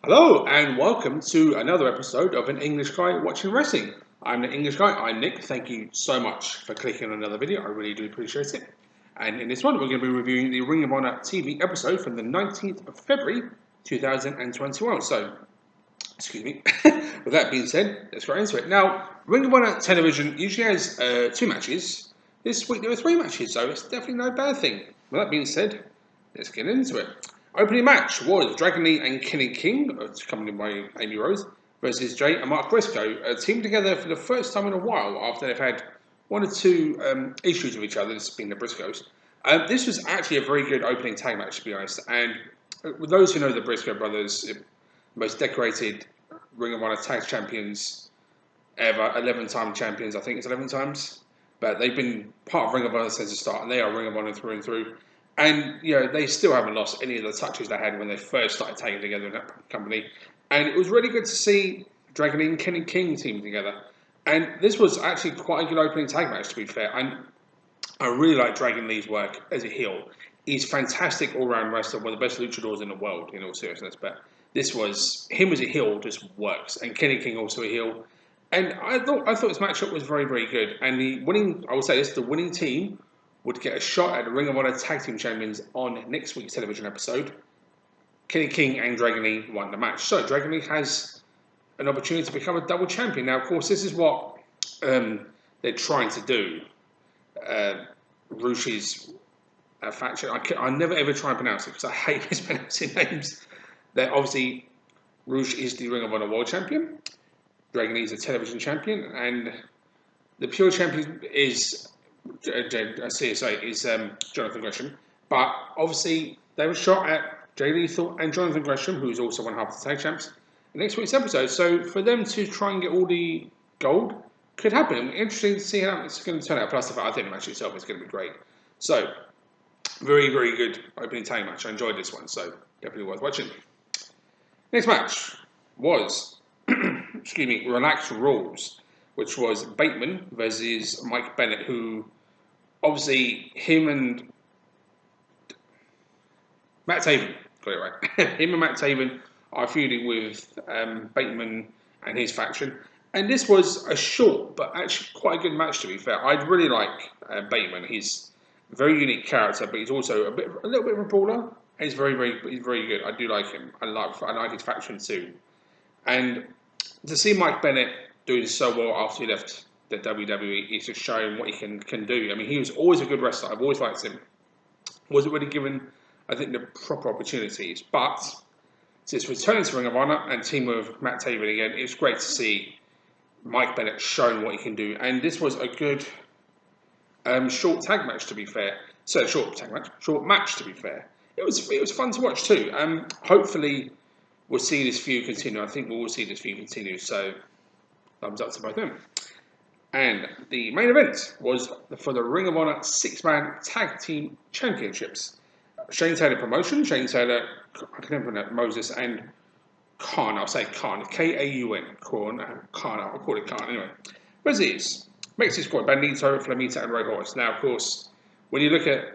Hello and welcome to another episode of An English Guy Watching Wrestling. I'm the English Guy, I'm Nick. Thank you so much for clicking on another video, I really do appreciate it. And in this one, we're going to be reviewing the Ring of Honor TV episode from the 19th of February 2021. So, excuse me, with that being said, let's get into it. Now, Ring of Honor television usually has two matches. This week there were three matches, so it's definitely no bad thing. With that being said, let's get into it. Opening match was Dragon Lee and Kenny King, accompanied by Amy Rose, versus Jay and Mark Briscoe, teamed together for the first time in a while after they've had one or two issues with each other, this being the Briscoes. This was actually a very good opening tag match, to be honest. And with those who know the Briscoe brothers, most decorated Ring of Honor tag champions ever, 11-time champions, I think it's 11 times. But they've been part of Ring of Honor since the start, and they are Ring of Honor through and through. And, you know, they still haven't lost any of the touches they had when they first started tagging together in that company. And it was really good to see Dragon Lee and Kenny King team together. And this was actually quite a good opening tag match, to be fair. And I really like Dragon Lee's work as a heel. He's fantastic all-round wrestler, one of the best luchadors in the world, in all seriousness. But this was, him as a heel just works. And Kenny King also a heel. And I thought this matchup was very, very good. And the winning, I will say this, the winning team would get a shot at the Ring of Honor Tag Team Champions on next week's television episode. Kenny King and Dragon Lee won the match. So Dragon Lee has an opportunity to become a double champion. Now, of course, this is what they're trying to do. Rush's faction. I never ever try and pronounce it because I hate mispronouncing names. That obviously, Rush is the Ring of Honor World Champion. Dragon Lee is a television champion. And the pure champion is CSA is Jonathan Gresham, but obviously they were shot at Jay Lethal and Jonathan Gresham, who is also one half of the tag champs, in next week's episode. So for them to try and get all the gold could happen. Interesting to see how it's going to turn out. Plus, the fact I think the match itself is going to be great. So very, very good opening tag match. I enjoyed this one, so definitely worth watching. Next match was excuse me, Relaxed Rules, which was Bateman versus Mike Bennett, who obviously him and Matt Taven, got it right. Him and Matt Taven are feuding with Bateman and his faction. And this was a short, but actually quite a good match, to be fair. I really like Bateman. He's a very unique character, but he's also a little bit of a brawler. He's very good. I do like him. I like his faction too. And to see Mike Bennett doing so well after he left the WWE, he's just showing what he can do. I mean, he was always a good wrestler. I've always liked him. Wasn't really given, I think, the proper opportunities. But since returning to Ring of Honor and team with Matt Taven again, it's great to see Mike Bennett showing what he can do. And this was a good short tag match, to be fair. So short match, to be fair. It was fun to watch too. Hopefully, we'll see this feud continue. I think we will see this feud continue. So, thumbs up to both of them. And the main event was for the Ring of Honor 6-man Tag Team Championships. Shane Taylor Promotion, Shane Taylor, I can never pronounce Moses, and Khan, I'll say Khan, K-A-U-N, Khan, I'll call it Khan anyway. Versus Mexican Squad, Bandito, Flamita, and Ray Horse. Now, of course, when you look at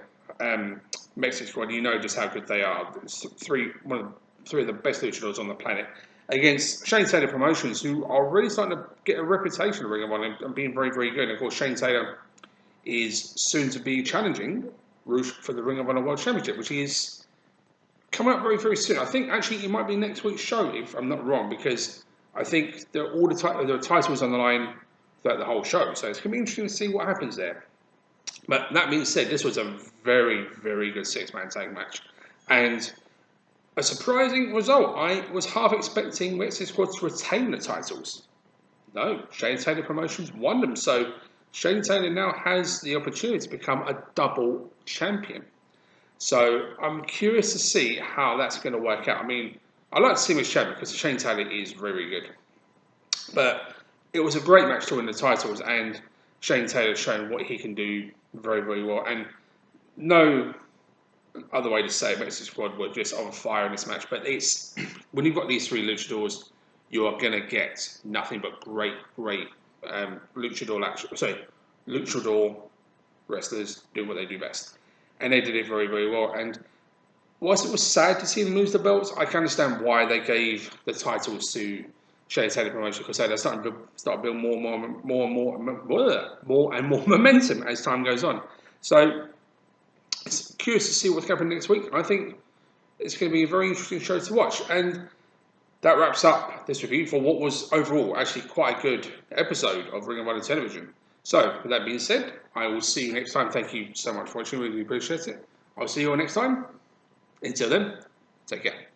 Mexican Squad, you know just how good they are. It's three of the best luchadors on the planet, against Shane Taylor Promotions, who are really starting to get a reputation of Ring of Honor and being very, very good. And of course, Shane Taylor is soon to be challenging Rush for the Ring of Honor World Championship, which is coming up very, very soon. I think actually it might be next week's show, if I'm not wrong, because I think all the titles on the line throughout the whole show. So it's going to be interesting to see what happens there. But that being said, this was a very, very good 6-man tag match. And a surprising result. I was half expecting Mexican Squad to retain the titles. No, Shane Taylor Promotions won them. So Shane Taylor now has the opportunity to become a double champion. So I'm curious to see how that's going to work out. I mean, I like to see him as champion because Shane Taylor is very good. But it was a great match to win the titles, and Shane Taylor showing what he can do very, very well. And no other way to say it, Mexican Squad were just on fire in this match. But it's when you've got these three luchadors, you are going to get nothing but great luchador wrestlers doing what they do best. And they did it very, very well. And whilst it was sad to see them lose the belts, I can understand why they gave the titles to Shane Taylor promotion, because they're starting to build more and more momentum as time goes on. So it's curious to see what's happening next week. I think it's going to be a very interesting show to watch. And that wraps up this review for what was overall actually quite a good episode of Ring of Honor Television. So, with that being said, I will see you next time. Thank you so much for watching. Really appreciate it. I'll see you all next time. Until then, take care.